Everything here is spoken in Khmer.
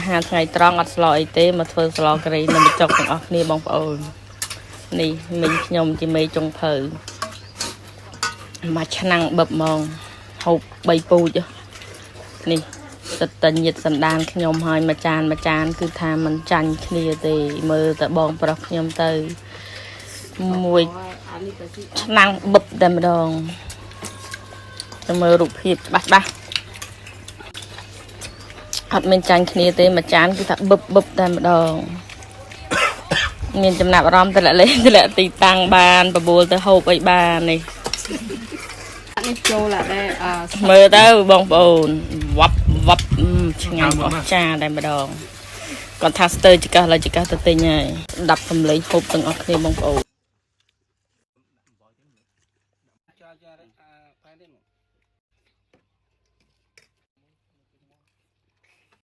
ហាថ្ងៃត្រង់អត់ស្លោអីទេមកធ្វើស្លោការីនៅចុកទាំងអស់គ្នាបងប្អូននេះមិញខ្ញុំជាមេចុងភៅមកឆ្នាំងបឹបហ្មងហូប3ពូជនេះសិតតញាតសណ្ដានខ្ញុំហើយមួយចានគឺថាมันចាញ់គ្នាទេមើលតែបងប្រុសខ្ញុំទៅមួយឆ្នាំងបឹបតែម្ដងទៅមើលរូបភាពច្បាស់អត់មានចាញ់គ្នាទេមួយចានគឺថាបឹបតែម្ដងមានចំណាប់អារម្មណ៍ទៅលេងទៅទីតាំងបានបបួលទៅហូបអីបាននេះនេះចូលដែរមើលទៅបងប្អូនវ៉ាប់ឆ្ងាញ់អស្ចារ្យតែម្ដងគាត់ថាស្ទើរចកាសឡើយចកាសទៅទិញហើយស្ដាប់សំឡេងហូបទាំងអស់គ្នាបងប្អូន